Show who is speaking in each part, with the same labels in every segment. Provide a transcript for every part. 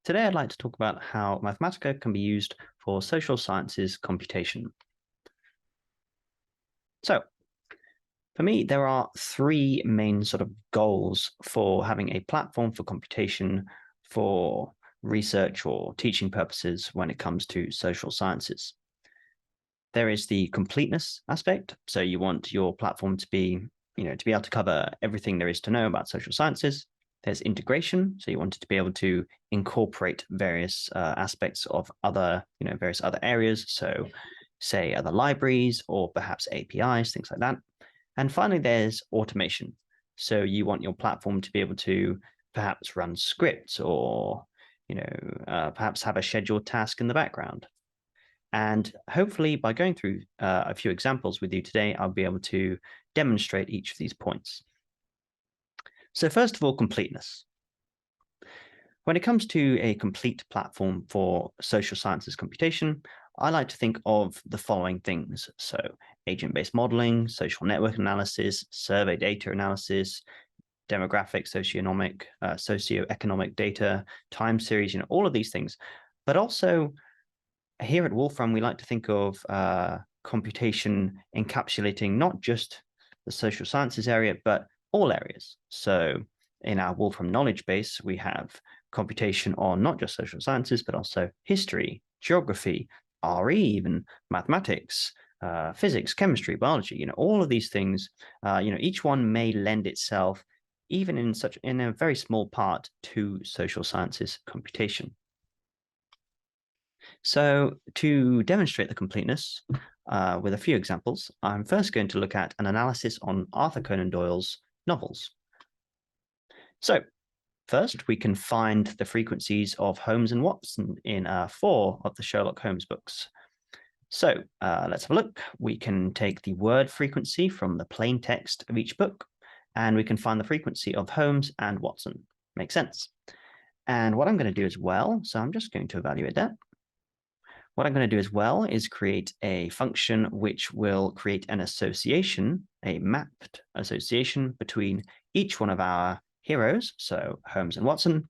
Speaker 1: Today I'd like to talk about how Mathematica can be used for social sciences computation. So, for me, there are three main sort of goals for having a platform for computation for research or teaching purposes when it comes to social sciences. There is the completeness aspect. So you want your platform to be, to be able to cover everything there is to know about social sciences. There's integration. So you want it to be able to incorporate various aspects of other, various other areas. So say other libraries or perhaps APIs, things like that. And finally, there's automation. So you want your platform to be able to perhaps run scripts or, perhaps have a scheduled task in the background. And hopefully by going through a few examples with you today, I'll be able to demonstrate each of these points. So first of all, completeness. When it comes to a complete platform for social sciences computation, I like to think of the following things. So agent-based modeling, social network analysis, survey data analysis, demographic, socioeconomic data, time series, all of these things. But also here at Wolfram, we like to think of computation encapsulating not just the social sciences area, but all areas. So in our Wolfram knowledge base, we have computation on not just social sciences, but also history, geography, RE, even mathematics, physics, chemistry, biology, all of these things, each one may lend itself even in a very small part to social sciences computation. So to demonstrate the completeness with a few examples, I'm first going to look at an analysis on Arthur Conan Doyle's novels. So first, we can find the frequencies of Holmes and Watson in 4 of the Sherlock Holmes books. So let's have a look. We can take the word frequency from the plain text of each book, and we can find the frequency of Holmes and Watson. Makes sense. And what I'm going to do as well, so I'm just going to evaluate that. What I'm going to do as well is create a function which will create an association, a mapped association between each one of our heroes, so Holmes and Watson,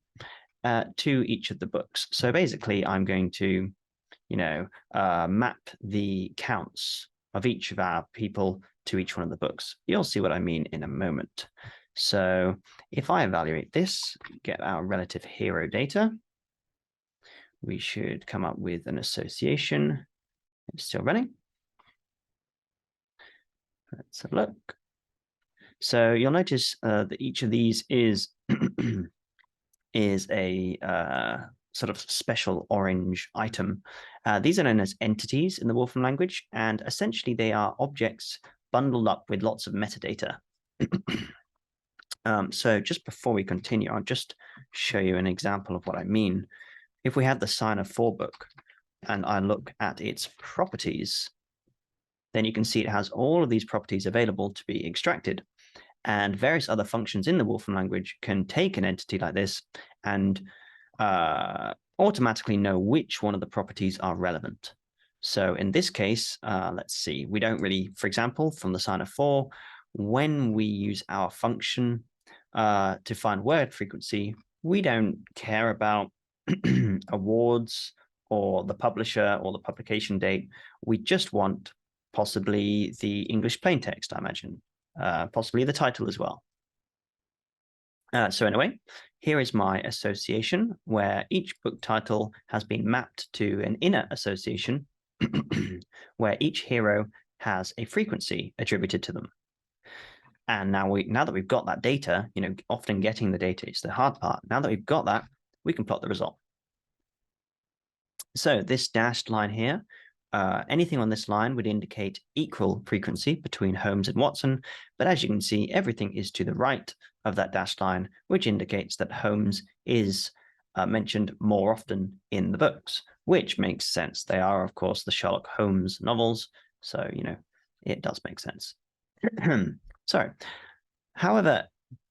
Speaker 1: to each of the books. So basically, I'm going to, map the counts of each of our people to each one of the books. You'll see what I mean in a moment. So if I evaluate this, get our relative hero data, we should come up with an association. It's still running. Let's have a look. So you'll notice that each of these is a sort of special orange item. These are known as entities in the Wolfram language, and essentially they are objects bundled up with lots of metadata. So just before we continue, I'll just show you an example of what I mean. If we have the Sign of 4 book and I look at its properties, then you can see it has all of these properties available to be extracted. And various other functions in the Wolfram language can take an entity like this and automatically know which one of the properties are relevant. So in this case, let's see, we don't really, for example, from the Sign of 4, when we use our function to find word frequency, we don't care about awards or the publisher or the publication date. We just want possibly the English plain text, I imagine, possibly the title as well. So anyway, here is my association where each book title has been mapped to an inner association where each hero has a frequency attributed to them. And now that we've got that data, often getting the data is the hard part. Now that we've got that, we can plot the result. So this dashed line here, anything on this line would indicate equal frequency between Holmes and Watson. But as you can see, everything is to the right of that dashed line, which indicates that Holmes is mentioned more often in the books, which makes sense. They are, of course, the Sherlock Holmes novels. So, it does make sense. So, however,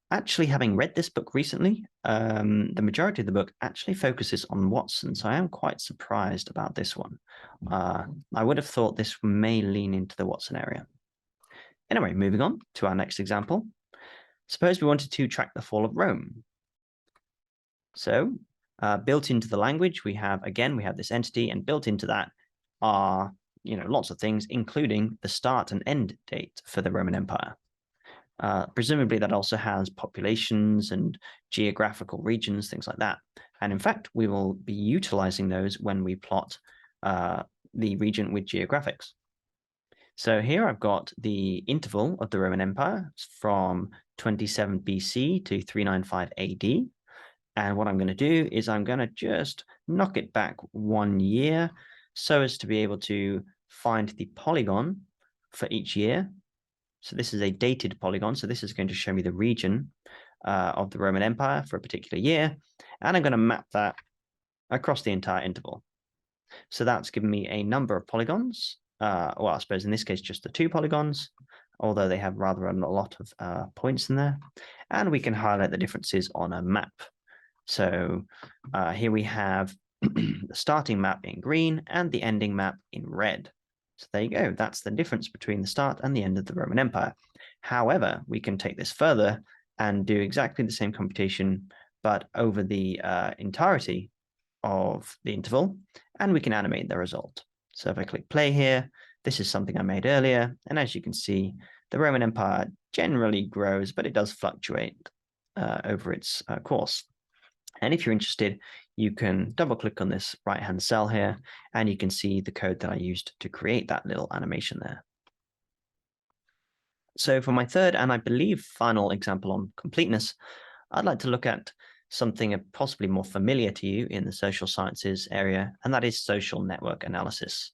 Speaker 1: actually having read this book recently, the majority of the book actually focuses on Watson. So I am quite surprised about this one. I would have thought this may lean into the Watson area. Anyway, moving on to our next example. Suppose we wanted to track the fall of Rome. So Built into the language, we have this entity, and built into that are lots of things, including the start and end date for the Roman Empire. Presumably that also has populations and geographical regions, things like that. And in fact, we will be utilizing those when we plot the region with geographics. So here I've got the interval of the Roman Empire from 27 BC to 395 AD. And what I'm going to do is I'm going to just knock it back 1 year so as to be able to find the polygon for each year. So this is a dated polygon. So this is going to show me the region of the Roman Empire for a particular year. And I'm going to map that across the entire interval. So that's given me a number of polygons. Well, I suppose in this case, just the 2 polygons, although they have rather a lot of points in there. And we can highlight the differences on a map. So here we have the starting map in green and the ending map in red. So there you go. That's the difference between the start and the end of the Roman Empire. However, we can take this further and do exactly the same computation, but over the entirety of the interval, and we can animate the result. So if I click play here, this is something I made earlier. And as you can see, the Roman Empire generally grows, but it does fluctuate over its course. And if you're interested, you can double click on this right-hand cell here, and you can see the code that I used to create that little animation there. So for my third, and I believe final example on completeness, I'd like to look at something possibly more familiar to you in the social sciences area, and that is social network analysis.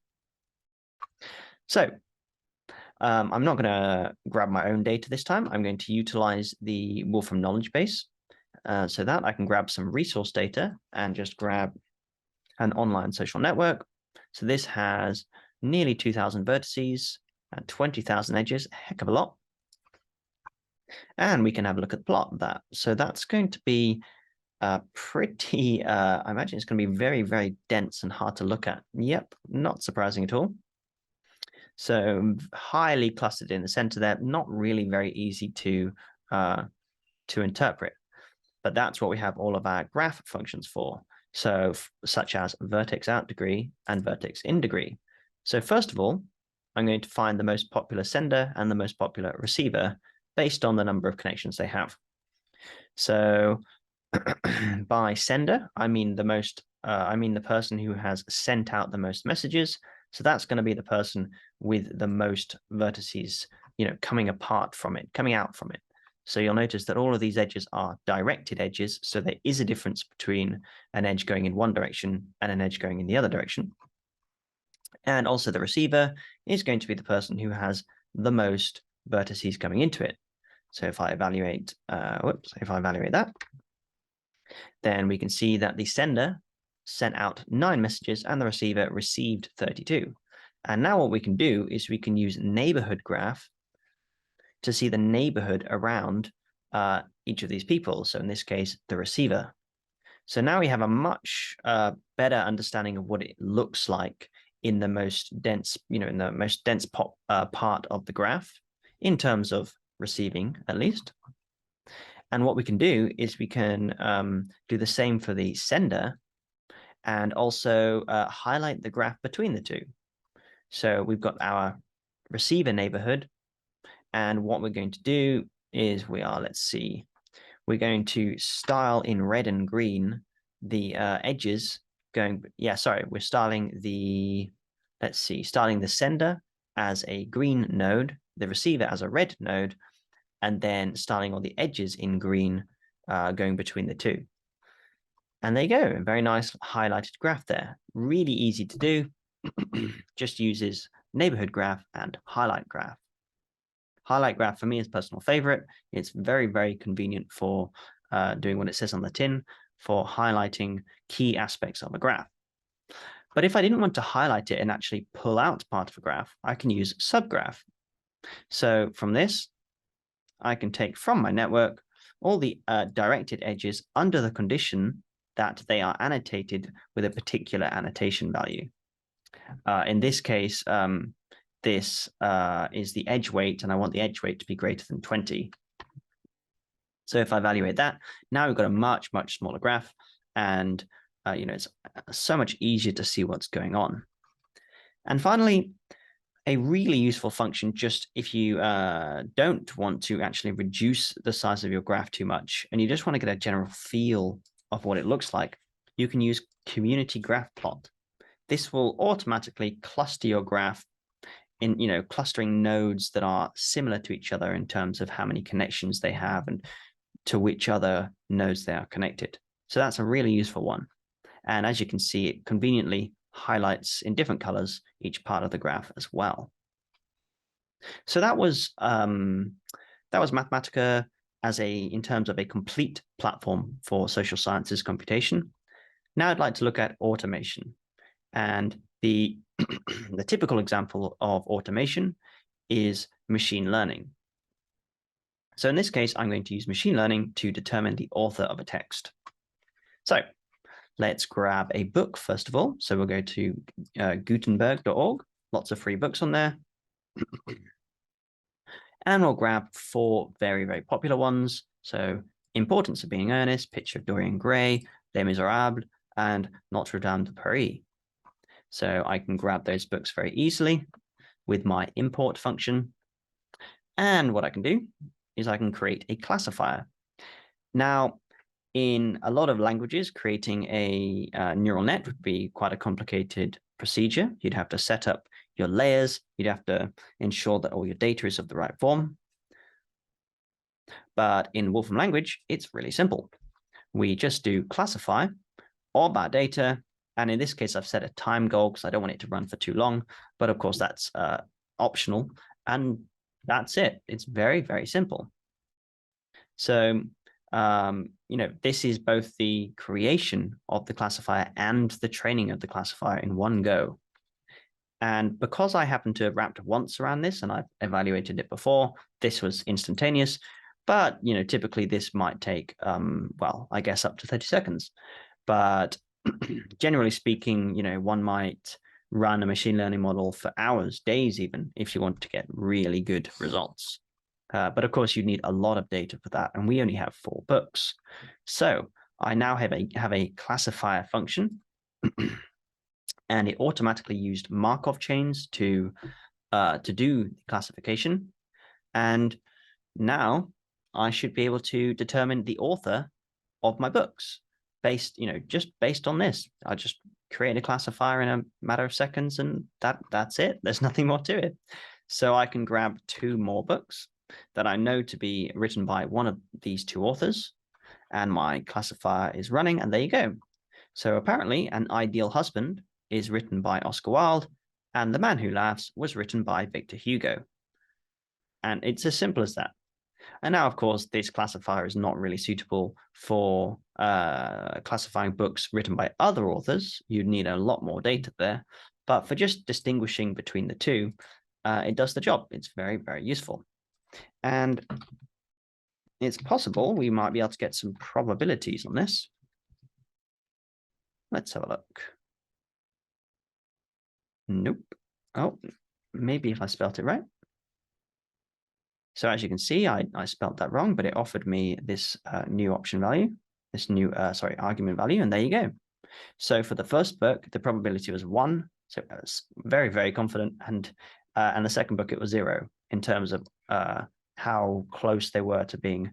Speaker 1: So I'm not going to grab my own data this time. I'm going to utilize the Wolfram knowledge base. So that I can grab some resource data and just grab an online social network. So this has nearly 2,000 vertices and 20,000 edges, a heck of a lot. And we can have a look at the plot of that. So that's going to be pretty, I imagine it's going to be very, very dense and hard to look at. Yep, not surprising at all. So highly clustered in the center there, not really very easy to interpret. But that's what we have all of our graph functions for. So such as vertex out degree and vertex in degree. So first of all, I'm going to find the most popular sender and the most popular receiver based on the number of connections they have. So by sender, I mean the person who has sent out the most messages. So that's going to be the person with the most vertices, coming out from it. So you'll notice that all of these edges are directed edges. So there is a difference between an edge going in one direction and an edge going in the other direction. And also the receiver is going to be the person who has the most vertices coming into it. So if I evaluate, that, then we can see that the sender sent out 9 messages and the receiver received 32. And now what we can do is we can use neighborhood graph to see the neighborhood around each of these people. So in this case, the receiver. So now we have a much better understanding of what it looks like in the most dense, part of the graph in terms of receiving, at least. And what we can do is we can do the same for the sender and also highlight the graph between the two. So we've got our receiver neighborhood. And what we're going to do is we're going to style in red and green the edges we're styling the sender as a green node, the receiver as a red node, and then styling all the edges in green going between the two. And there you go, a very nice highlighted graph there. Really easy to do, just uses neighborhood graph and highlight graph. Highlight graph for me is personal favorite. It's very, very convenient for doing what it says on the tin, for highlighting key aspects of a graph. But if I didn't want to highlight it and actually pull out part of a graph, I can use subgraph. So from this, I can take from my network all the directed edges under the condition that they are annotated with a particular annotation value. In this case, this is the edge weight, and I want the edge weight to be greater than 20. So if I evaluate that, now we've got a much, much smaller graph. and it's so much easier to see what's going on. And finally, a really useful function, just if you don't want to actually reduce the size of your graph too much, and you just want to get a general feel of what it looks like, you can use community graph plot. This will automatically cluster your graph in, clustering nodes that are similar to each other in terms of how many connections they have and to which other nodes they are connected. So that's a really useful one. And as you can see, it conveniently highlights in different colors each part of the graph as well. So that was Mathematica in terms of a complete platform for social sciences computation. Now I'd like to look at automation. And the typical example of automation is machine learning. So in this case, I'm going to use machine learning to determine the author of a text. So let's grab a book first of all. So we'll go to gutenberg.org, lots of free books on there. And we'll grab 4 very, very popular ones. So Importance of Being Earnest, Picture of Dorian Gray, Les Miserables, and Notre Dame de Paris. So I can grab those books very easily with my import function. And what I can do is I can create a classifier. Now, in a lot of languages, creating a neural net would be quite a complicated procedure. You'd have to set up your layers. You'd have to ensure that all your data is of the right form. But in Wolfram Language, it's really simple. We just do classify all of our data. And in this case, I've set a time goal because I don't want it to run for too long. But of course, that's optional. And that's it. It's very, very simple. So, this is both the creation of the classifier and the training of the classifier in one go. And because I happened to have wrapped once around this and I've evaluated it before, this was instantaneous. But, typically this might take, well, I guess up to 30 seconds. But generally speaking, one might run a machine learning model for hours, days even, if you want to get really good results. But of course, you need a lot of data for that, and we only have 4 books. So I now have a classifier function, and it automatically used Markov chains to do classification. And now I should be able to determine the author of my books just based on this. I just create a classifier in a matter of seconds, and that's it. There's nothing more to it. So I can grab 2 more books that I know to be written by one of these 2 authors, and my classifier is running, and there you go. So apparently An Ideal Husband is written by Oscar Wilde, and The Man Who Laughs was written by Victor Hugo. And it's as simple as that. And now, of course, this classifier is not really suitable for classifying books written by other authors. You'd need a lot more data there. But for just distinguishing between the 2, it does the job. It's very, very useful. And it's possible we might be able to get some probabilities on this. Let's have a look. Nope. Oh, maybe if I spelt it right. So as you can see, I spelled that wrong, but it offered me this new option value, this new, argument value, and there you go. So for the first book, the probability was 1. So I was very, very confident. And the second book, it was 0 in terms of how close they were to being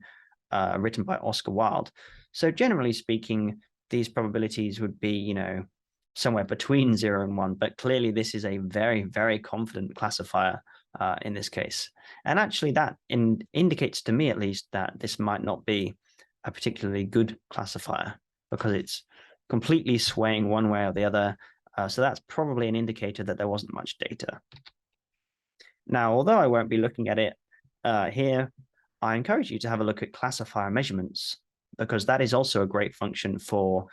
Speaker 1: written by Oscar Wilde. So generally speaking, these probabilities would be, somewhere between 0 and 1, but clearly this is a very, very confident classifier in this case. And actually that indicates to me at least that this might not be a particularly good classifier because it's completely swaying one way or the other. So that's probably an indicator that there wasn't much data. Now, although I won't be looking at it here, I encourage you to have a look at classifier measurements, because that is also a great function for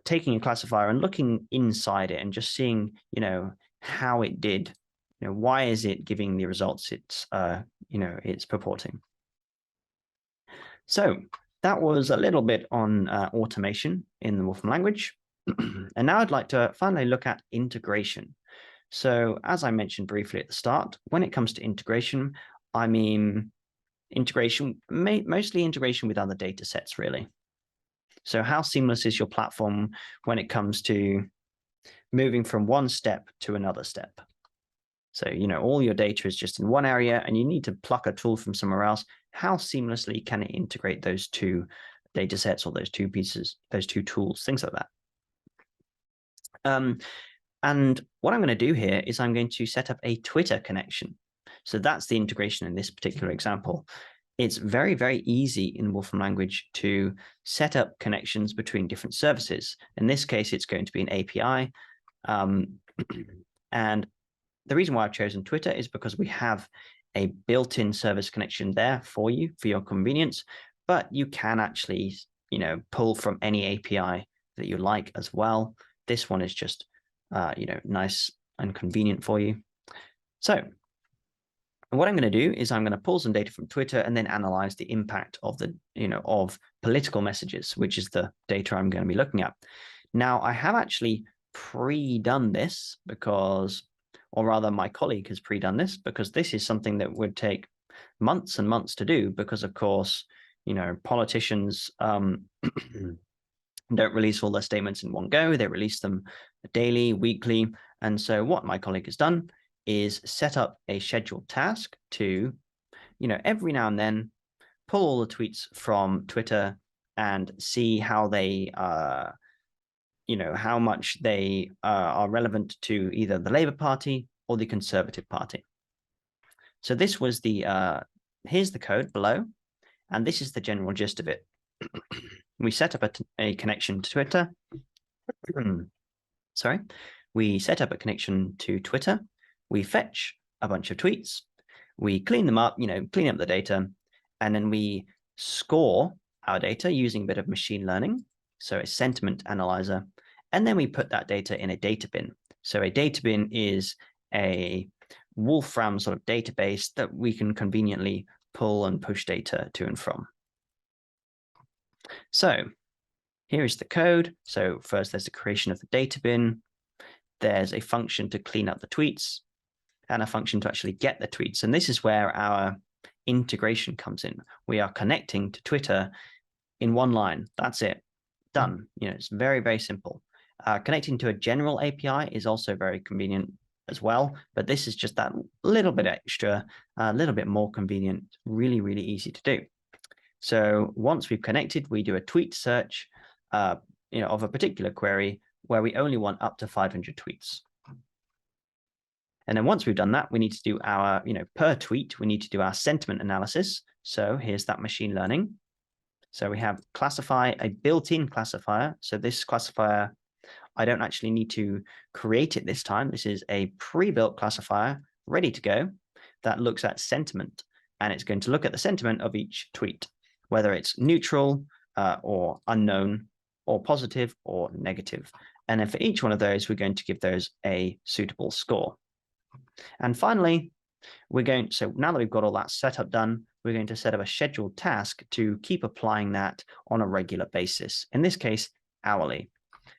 Speaker 1: taking a classifier and looking inside it and just seeing, how it did. Why is it giving the results it's purporting? So that was a little bit on automation in the Wolfram language. And now I'd like to finally look at integration. So as I mentioned briefly at the start, when it comes to integration, I mean integration, mostly integration with other data sets, really. So how seamless is your platform when it comes to moving from one step to another step? So, all your data is just in one area and you need to pluck a tool from somewhere else. How seamlessly can it integrate those two data sets or those two pieces, those two tools, things like that? And what I'm going to do here is I'm going to set up a Twitter connection. So that's the integration in this particular example. It's very, very easy in Wolfram Language to set up connections between different services. In this case, it's going to be an API. And the reason why I've chosen Twitter is because we have a built-in service connection there for you, for your convenience, but you can actually, pull from any API that you like as well. This one is just, nice and convenient for you. So what I'm going to do is I'm going to pull some data from Twitter and then analyze the impact of the, of political messages, which is the data I'm going to be looking at. Now, I have actually pre-done this because, or rather my colleague has pre-done this because this is something that would take months and months to do because, of course, politicians don't release all their statements in one go. They release them daily, weekly. And so what my colleague has done is set up a scheduled task to, every now and then pull all the tweets from Twitter and see how they, how much they are relevant to either the Labour Party or the Conservative Party. So this was the, here's the code below, and this is the general gist of it. We set up a connection to Twitter. Sorry. We set up a connection to Twitter. We fetch a bunch of tweets. We clean them up, clean up the data, and then we score our data using a bit of machine learning. So a sentiment analyzer. And then we put that data in a data bin. So a data bin is a Wolfram sort of database that we can conveniently pull and push data to and from. So here is the code. So first there's the creation of the data bin. There's a function to clean up the tweets and a function to actually get the tweets. And this is where our integration comes in. We are connecting to Twitter in one line. That's it. Done. It's very, very simple. Connecting to a general API is also very convenient as well, but this is just that little bit extra, a little bit more convenient, really, really easy to do. So once we've connected, we do a tweet search, of a particular query where we only want up to 500 tweets. And then once we've done that, we need to do our, per tweet, we need to do our sentiment analysis. So here's that machine learning. So we have classify, a built-in classifier. So this classifier, I don't actually need to create it this time. This is a pre-built classifier ready to go that looks at sentiment. And it's going to look at the sentiment of each tweet, whether it's neutral or unknown or positive or negative. And then for each one of those, we're going to give those a suitable score. And finally, so now that we've got all that setup done, we're going to set up a scheduled task to keep applying that on a regular basis, in this case, hourly.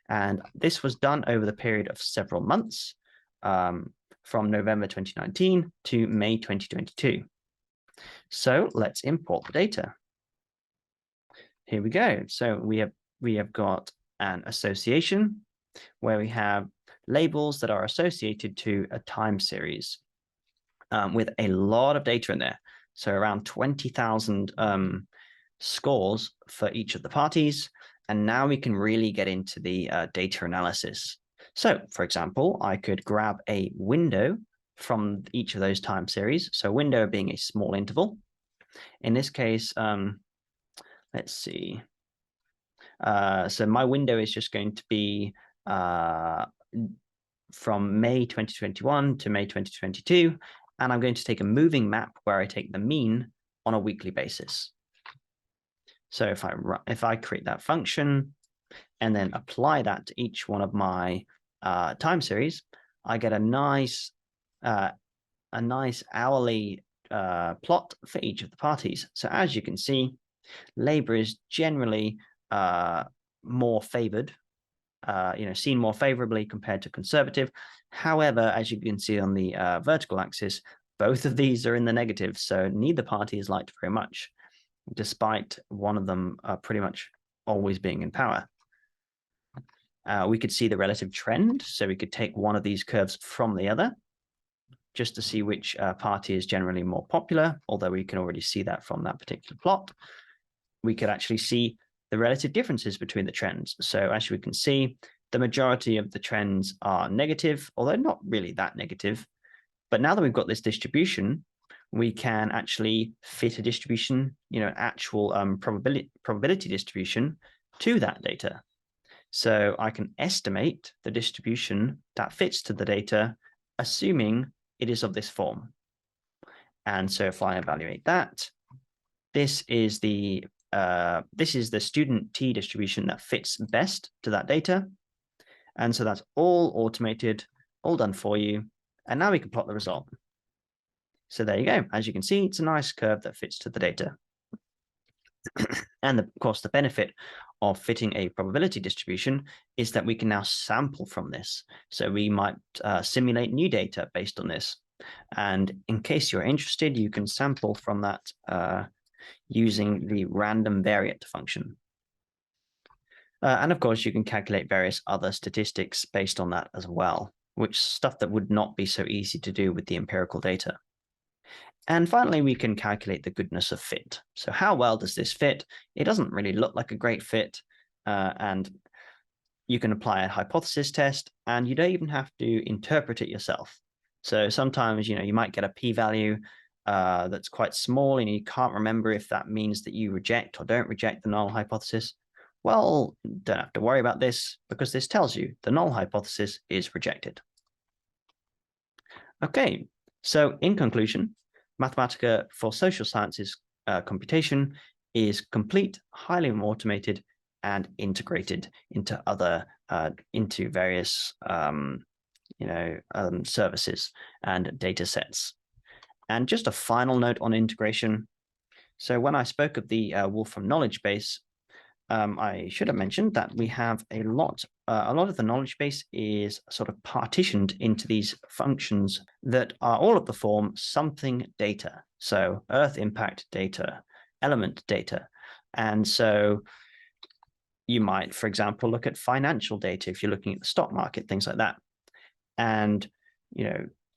Speaker 1: And this was done over the period of several months, from November 2019 to May 2022. So let's import the data. Here we go. So we have got an association where we have labels that are associated to a time series with a lot of data in there. So around 20,000 scores for each of the parties. And now we can really get into the data analysis. So for example, I could grab a window from each of those time series. So window being a small interval. In this case, let's see. So my window is just going to be from May 2021 to May 2022. And I'm going to take a moving map where I take the mean on a weekly basis. So if I create that function and then apply that to each one of my time series, I get a nice hourly plot for each of the parties. So as you can see, Labour is generally more favored, seen more favorably compared to Conservative. However, as you can see on the vertical axis, both of these are in the negative, so neither party is liked very much, despite one of them pretty much always being in power. We could see the relative trend. So we could take one of these curves from the other just to see which party is generally more popular, although we can already see that from that particular plot. We could actually see the relative differences between the trends. So as we can see, the majority of the trends are negative, although not really that negative. But now that we've got this distribution, we can actually fit a distribution, actual probability distribution to that data. So I can estimate the distribution that fits to the data, assuming it is of this form. And so if I evaluate that, this is the student T distribution that fits best to that data. And so that's all automated, all done for you. And now we can plot the result. So there you go. As you can see, it's a nice curve that fits to the data. And of course, the benefit of fitting a probability distribution is that we can now sample from this. So we might simulate new data based on this. And in case you're interested, you can sample from that using the random variate function. And of course, you can calculate various other statistics based on that as well, which stuff that would not be so easy to do with the empirical data. And finally, we can calculate the goodness of fit. So how well does this fit? It doesn't really look like a great fit. And you can apply a hypothesis test, and you don't even have to interpret it yourself. So sometimes, you might get a p-value that's quite small, and you can't remember if that means that you reject or don't reject the null hypothesis. Well, don't have to worry about this, because this tells you the null hypothesis is rejected. Okay, so in conclusion, Mathematica for social sciences computation is complete, highly automated, and integrated into into various services and data sets. And just a final note on integration. So when I spoke of the Wolfram knowledge base, I should have mentioned that we have a lot of the knowledge base is sort of partitioned into these functions that are all of the form something data. So Earth impact data, element data. And so you might, for example, look at financial data if you're looking at the stock market, things like that. And,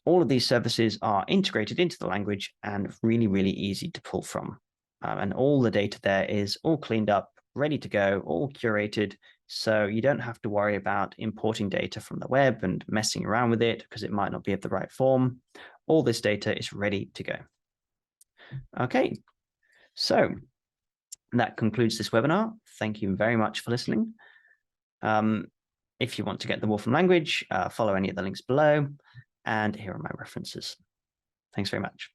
Speaker 1: all of these services are integrated into the language and really, really easy to pull from. And all the data there is all cleaned up, ready to go, all curated. So you don't have to worry about importing data from the web and messing around with it because it might not be of the right form. All this data is ready to go. Okay, so that concludes this webinar. Thank you very much for listening. If you want to get the Wolfram language, follow any of the links below, and here are my references. Thanks very much.